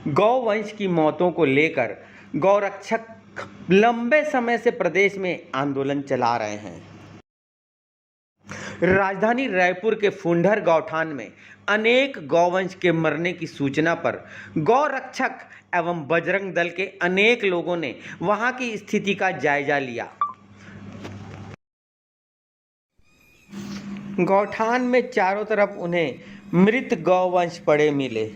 गौवंश की मौतों को लेकर गौरक्षक लंबे समय से प्रदेश में आंदोलन चला रहे हैं। राजधानी रायपुर के फुंडहर गौठान में अनेक गौवंश के मरने की सूचना पर गौरक्षक एवं बजरंग दल के अनेक लोगों ने वहां की स्थिति का जायजा लिया। गौठान में चारों तरफ उन्हें मृत गौवंश पड़े मिले,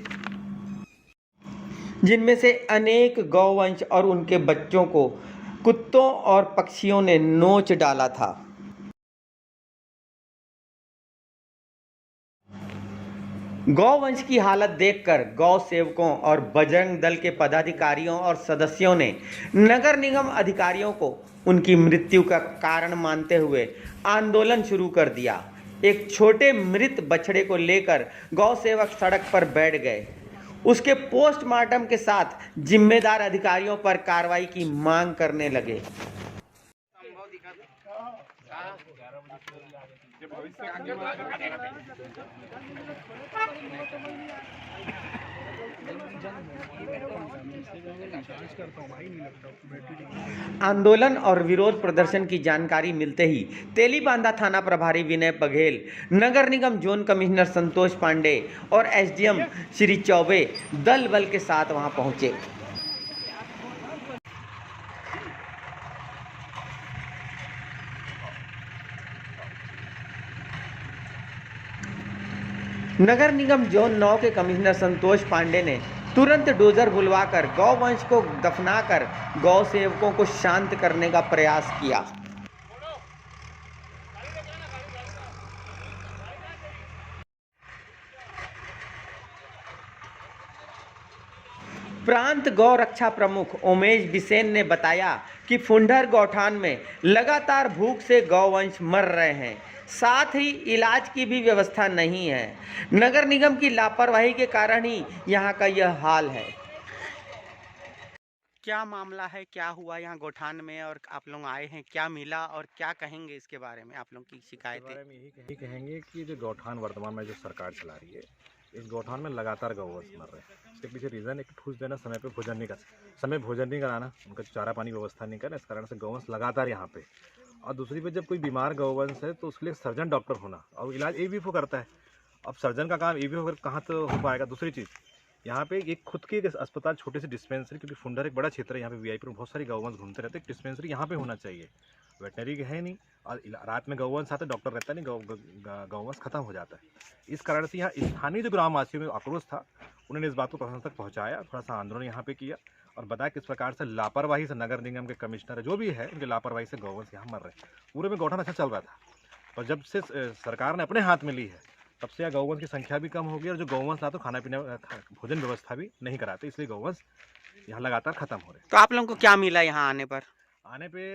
जिनमें से अनेक गौवंश और उनके बच्चों को कुत्तों और पक्षियों ने नोच डाला था। गौवंश की हालत देखकर गौ सेवकों और बजरंग दल के पदाधिकारियों और सदस्यों ने नगर निगम अधिकारियों को उनकी मृत्यु का कारण मानते हुए आंदोलन शुरू कर दिया। एक छोटे मृत बछड़े को लेकर गौ सेवक सड़क पर बैठ गए। उसके पोस्टमार्टम के साथ जिम्मेदार अधिकारियों पर कार्रवाई की मांग करने लगे। आंदोलन और विरोध प्रदर्शन की जानकारी मिलते ही तेलीबांधा थाना प्रभारी विनय बघेल, नगर निगम जोन कमिश्नर संतोष पांडे और एसडीएम श्री चौबे दल बल के साथ वहां पहुंचे। नगर निगम जोन 9 के कमिश्नर संतोष पांडे ने तुरंत डोजर बुलवाकर गौवंश को दफनाकर गौ सेवकों को शांत करने का प्रयास किया। प्रांत गौ रक्षा प्रमुख उमेश बिसेन ने बताया कि फुंडहर गौठान में लगातार भूख से गौवंश मर रहे हैं, साथ ही इलाज की भी व्यवस्था नहीं है। नगर निगम की लापरवाही के कारण ही यहाँ का यह हाल है। क्या मामला है, क्या हुआ यहाँ गौठान में और आप लोग आए हैं, क्या मिला और क्या कहेंगे इसके बारे में? आप लोगों की शिकायतें? यही कहेंगे कि जो गौठान वर्तमान में जो सरकार चला रही है, इस गौठान में लगातार गौवंश मर रहे हैं। इसके पीछे रीज़न एक ठूस देना, समय पे भोजन नहीं कराना, उनका चारा पानी व्यवस्था नहीं करना, इस कारण से गौवंश लगातार यहाँ पे। और दूसरी पे जब कोई बीमार गौवंश है तो उसके लिए सर्जन डॉक्टर होना और इलाज एवीएफओ करता है। अब सर्जन का काम एवीएफओ कहाँ तो हो पाएगा। दूसरी चीज़, यहाँ पे एक खुद की एक अस्पताल, छोटे से डिस्पेंसरी, क्योंकि फुंडहर एक बड़ा क्षेत्र है, यहाँ पे वीआईपी में बहुत सारी गौवंश घूमते रहते हैं, एक डिस्पेंसरी यहाँ पे होना चाहिए। वेटनरी है नहीं और रात में गौवंश आते, डॉक्टर रहता नहीं, गौवंश खत्म हो जाता है। इस कारण से यहाँ स्थानीय जो ग्रामवासियों में आक्रोश था, उन्होंने इस बात को प्रशासन तक पहुँचाया, थोड़ा सा आंदोलन यहाँ पे किया और बताया किस प्रकार से लापरवाही से नगर निगम के कमिश्नर जो भी है, उनकी लापरवाही से गौवंश यहाँ मर रहे हैं। पूरे में गौठान अच्छा चल रहा था, और जब से सरकार ने अपने हाथ में ली है, तब से यहाँ गौवंश की संख्या भी कम हो गई और जो गौवंश था तो खाना पीना भोजन व्यवस्था भी नहीं कराते, इसलिए गौवंश यहाँ लगातार खत्म हो रहे हैं। तो आप लोगों को क्या मिला यहाँ आने पर? आने पे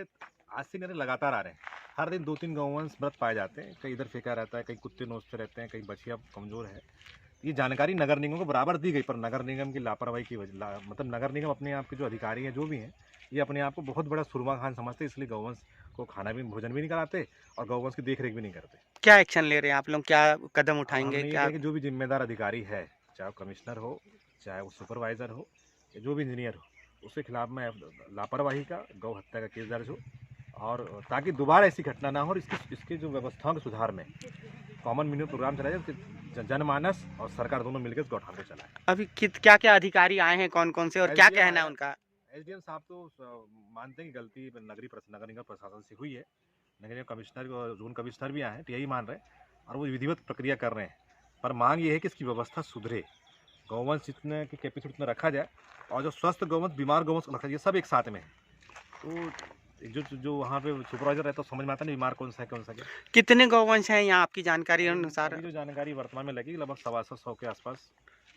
आज से मेरे लगातार आ रहे हैं, हर दिन 2-3 गौवंश मृत पाए जाते हैं। कहीं इधर फेंका रहता है, कहीं कुत्ते नोचते रहते हैं, कहीं बछिया कमज़ोर है। ये जानकारी नगर निगम को बराबर दी गई, पर नगर निगम की लापरवाही की वजह, मतलब नगर निगम अपने आप के जो अधिकारी हैं, जो भी हैं, ये अपने आप को बहुत बड़ा सुरमा खान समझते, इसलिए गौवंश को खाना भी भोजन भी नहीं कराते और गौवंश की देखरेख भी नहीं करते। क्या एक्शन ले रहे हैं आप लोग, क्या कदम उठाएंगे? क्या कि जो भी जिम्मेदार अधिकारी है, चाहे वो कमिश्नर हो, चाहे वो सुपरवाइज़र हो, या जो भी इंजीनियर हो, उसके खिलाफ में लापरवाही का, गौ हत्या का केस दर्ज हो, और ताकि दोबारा ऐसी घटना ना हो। और इसके जो व्यवस्थाओं के सुधार में कॉमन मिनिमम प्रोग्राम चलाया जाए, जनमानस और सरकार दोनों मिलकर इस गौठान को चलाएं। अभी क्या क्या अधिकारी आए हैं, कौन कौन से, और क्या कहना है उनका? एसडीएम साहब तो मानते हैं कि गलती नगर निगम प्रशासन से हुई है। नगर निगम कमिश्नर और जोन कमिश्नर भी आए हैं, तो यही मान रहे हैं और वो विधिवत प्रक्रिया कर रहे हैं। पर मांग ये है कि इसकी व्यवस्था सुधरे, गौवंश जितने की कैपेसिटी उतना रखा जाए और जो स्वस्थ गौवंश, बीमार गौवंश रखा जाए, सब एक साथ में है। तो जो वहाँ पे सुपरवाइजर रहता है, समझ में आता नहीं बीमार कौन सा है, कौन सा क्या। कितने गौवंश हैं यहाँ आपकी जानकारी अनुसार? जो जानकारी वर्तमान में लगी लगभग 125 के आसपास।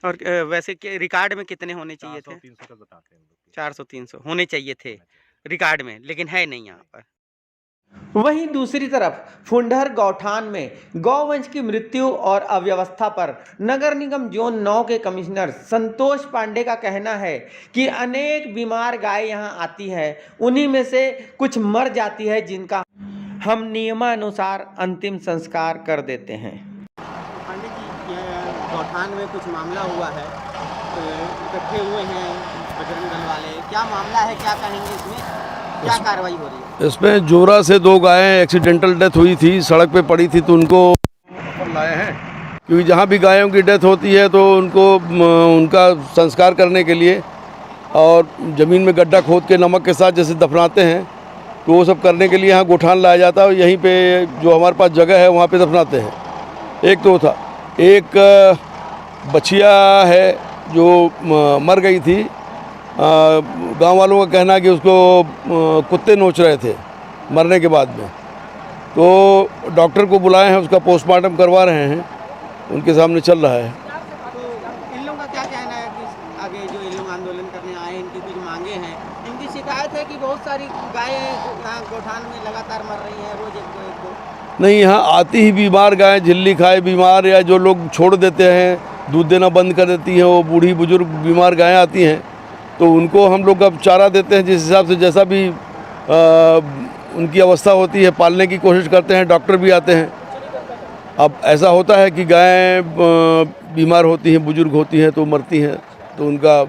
और वैसे रिकॉर्ड में कितने होने चाहिए थे? 400-300 का बताते हैं। 400-300 होने चाहिए थे रिकॉर्ड में, लेकिन है नहीं यहाँ पर। वहीं दूसरी तरफ फुंडहर गौठान में गौवंश की मृत्यु और अव्यवस्था पर नगर निगम जोन 9 के कमिश्नर संतोष पांडे का कहना है कि अनेक बीमार गाय यहां आती है, उन्हीं में से कुछ मर जाती है, जिनका हम नियमानुसार अंतिम संस्कार कर देते हैं। पांडे जी, गौठान में कुछ मामला हुआ है इकट्ठे हुए हैं बजरंग दल वाले, क्या मामला है, क्या कहेंगे इसमें, क्या कार्रवाई हो रही है? इसमें जोरा से 2 गायें एक्सीडेंटल डेथ हुई थी, सड़क पे पड़ी थी, तो उनको ऊपर लाए हैं। क्योंकि जहाँ भी गायों की डेथ होती है तो उनको उनका संस्कार करने के लिए और ज़मीन में गड्ढा खोद के नमक के साथ जैसे दफनाते हैं, तो वो सब करने के लिए यहाँ गोठान लाया जाता है और यहीं पे जो हमारे पास जगह है वहाँ पे दफनाते हैं। एक तो था, एक बछिया है जो मर गई थी। गांव वालों का कहना है कि उसको कुत्ते नोच रहे थे मरने के बाद में, तो डॉक्टर को बुलाए हैं, उसका पोस्टमार्टम करवा रहे हैं, उनके सामने चल रहा है। तो इन लोगों का क्या कहना है कि आगे जो इन लोग आंदोलन करने आए हैं, इनकी कुछ मांगे हैं? इनकी शिकायत है कि बहुत सारी गायें यहाँ गोठान में लगातार मर रही हैं, रोज एक दो। नहीं, यहाँ आती ही बीमार गाय, झिल्ली खाए बीमार, या जो लोग छोड़ देते हैं, दूध देना बंद कर देती हैं, वो बूढ़ी बुजुर्ग बीमार गायें आती हैं, तो उनको हम लोग अब चारा देते हैं जिस हिसाब से, जैसा भी उनकी अवस्था होती है पालने की कोशिश करते हैं। डॉक्टर भी आते हैं। अब ऐसा होता है कि गायें बीमार होती हैं, बुजुर्ग होती हैं, तो मरती हैं, तो उनका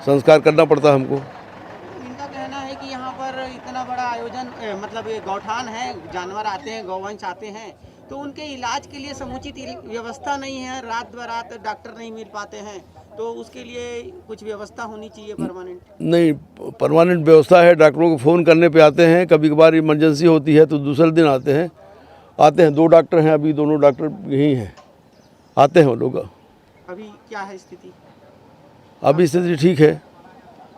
संस्कार करना पड़ता है हमको। इनका कहना है कि यहाँ पर इतना बड़ा आयोजन मतलब ये गौठान है, जानवर आते हैं, गौवंश आते हैं, तो उनके इलाज के लिए समुचित व्यवस्था नहीं है, रात बरात डॉक्टर नहीं मिल पाते हैं, तो उसके लिए कुछ व्यवस्था होनी चाहिए परमानेंट। नहीं, परमानेंट व्यवस्था है, डॉक्टरों को फ़ोन करने पे आते हैं, कभी कभार इमरजेंसी होती है तो दूसरे दिन आते हैं। 2 डॉक्टर हैं, अभी दोनों डॉक्टर यहीं हैं, आते हैं वो लोग। अभी क्या है स्थिति? अभी स्थिति ठीक है।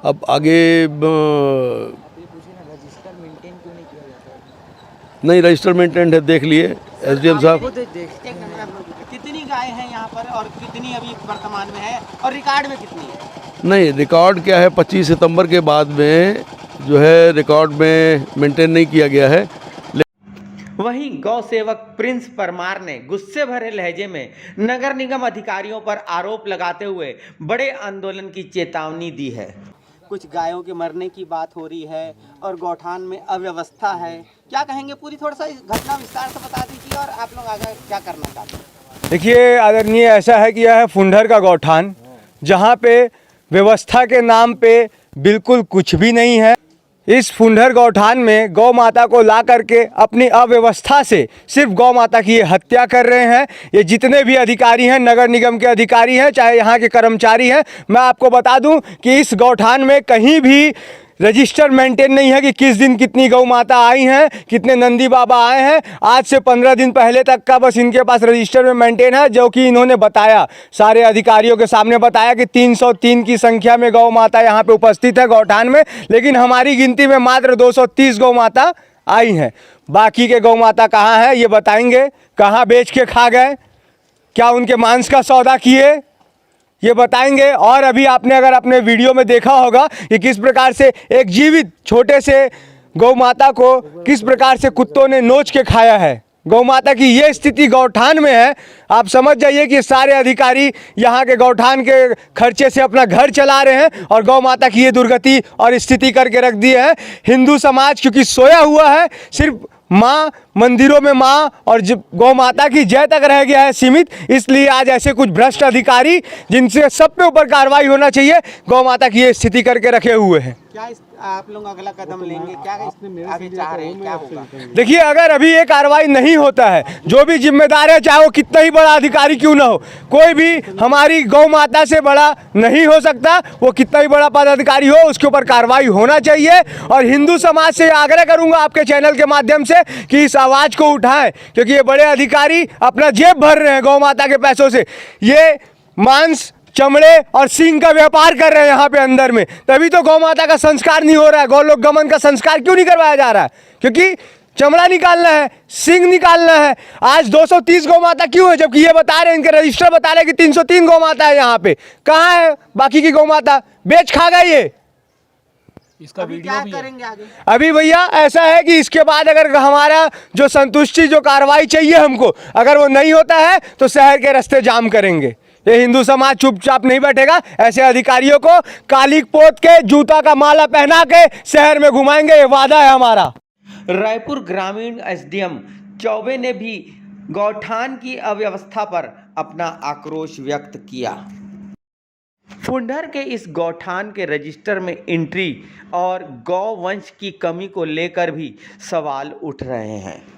अब आगे नहीं, रजिस्टर मेंटेन है, देख लिए SDM साहब। कितनी गाय हैं यहाँ पर और कितनी अभी वर्तमान में है और रिकॉर्ड में कितनी है? नहीं, रिकॉर्ड क्या है, 25 सितंबर के बाद में जो है रिकॉर्ड में मेंटेन नहीं किया गया है। वहीं गौ सेवक प्रिंस परमार ने गुस्से भरे लहजे में नगर निगम अधिकारियों पर आरोप लगाते हुए बड़े आंदोलन की चेतावनी दी है। कुछ गायों के मरने की बात हो रही है और गौठान में अव्यवस्था है, क्या कहेंगे? पूरी थोड़ा सा इस घटना विस्तार से बता दीजिए और आप लोग आगे क्या करना चाहते हैं। देखिए आदरणीय, ऐसा है कि यह है फुंडर का गौठान, जहाँ पे व्यवस्था के नाम पे बिल्कुल कुछ भी नहीं है। इस फुंडर गौठान में गौ माता को ला करके अपनी अव्यवस्था से सिर्फ गौ माता की ये हत्या कर रहे हैं। ये जितने भी अधिकारी हैं, नगर निगम के अधिकारी हैं, चाहे यहाँ के कर्मचारी हैं, मैं आपको बता दूं कि इस गौठान में कहीं भी रजिस्टर मेंटेन नहीं है कि किस दिन कितनी गौ माता आई हैं, कितने नंदी बाबा आए हैं। आज से 15 दिन पहले तक का बस इनके पास रजिस्टर में मेंटेन है, जो कि इन्होंने बताया, सारे अधिकारियों के सामने बताया कि 303 की संख्या में गौ माता यहाँ पे उपस्थित है गौठान में, लेकिन हमारी गिनती में मात्र 230 गौ माता आई हैं। बाकी के गौ माता कहाँ हैं ये बताएंगे, कहाँ बेच के खा गए, क्या उनके मांस का सौदा किए, ये बताएंगे। और अभी आपने अगर अपने वीडियो में देखा होगा कि किस प्रकार से एक जीवित छोटे से गौ माता को किस प्रकार से कुत्तों ने नोच के खाया है। गौ माता की ये स्थिति गौठान में है, आप समझ जाइए कि सारे अधिकारी यहाँ के गौठान के खर्चे से अपना घर चला रहे हैं और गौ माता की ये दुर्गति और स्थिति करके रख दी है। हिंदू समाज क्योंकि सोया हुआ है, सिर्फ माँ, मंदिरों में माँ और गौ माता की जय तक रह गया है सीमित, इसलिए आज ऐसे कुछ भ्रष्ट अधिकारी जिनसे सब पे ऊपर कार्रवाई होना चाहिए, गौ माता की ये स्थिति करके रखे हुए हैं। क्या आप लोग अगला कदम लेंगे, क्या आगे चाह रहे हैं, क्या होगा? देखिए, अगर अभी ये कार्रवाई नहीं होता है, जो भी जिम्मेदार है, चाहे वो कितना ही बड़ा अधिकारी क्यों ना हो, कोई भी हमारी गौ माता से बड़ा नहीं हो सकता, वो कितना ही बड़ा पदाधिकारी हो, उसके ऊपर कार्रवाई होना चाहिए। और हिंदू समाज से आग्रह करूंगा आपके चैनल के माध्यम से कि इस आवाज़ को उठाएं, क्योंकि ये बड़े अधिकारी अपना जेब भर रहे हैं गौ माता के पैसों से। ये मांस, चमड़े और सींग का व्यापार कर रहे हैं यहाँ पे अंदर में, तभी तो गौ माता का संस्कार नहीं हो रहा है। गौ लोक गमन का संस्कार क्यों नहीं करवाया जा रहा है? क्योंकि चमड़ा निकालना है, सींग निकालना है। आज 230 गौ माता क्यों है, जबकि ये बता रहे हैं, इनके रजिस्टर बता रहे हैं कि 303 गौ माता है यहाँ पे। कहाँ है बाकी की गौ माता? बेच खा गई ये। इसका अभी वीडियो क्या भी करेंगे आगे? अभी भैया ऐसा है कि इसके बाद अगर हमारा जो संतुष्टि, जो कार्रवाई चाहिए हमको, अगर वो नहीं होता है तो शहर के रास्ते जाम करेंगे। ये हिंदू समाज चुपचाप नहीं बैठेगा, ऐसे अधिकारियों को काली पोत के, जूता का माला पहना के शहर में घुमाएंगे, ये वादा है हमारा। रायपुर ग्रामीण SDM चौबे ने भी गौठान की अव्यवस्था पर अपना आक्रोश व्यक्त किया। फुंडर के इस गौठान के रजिस्टर में एंट्री और गौ वंश की कमी को लेकर भी सवाल उठ रहे हैं।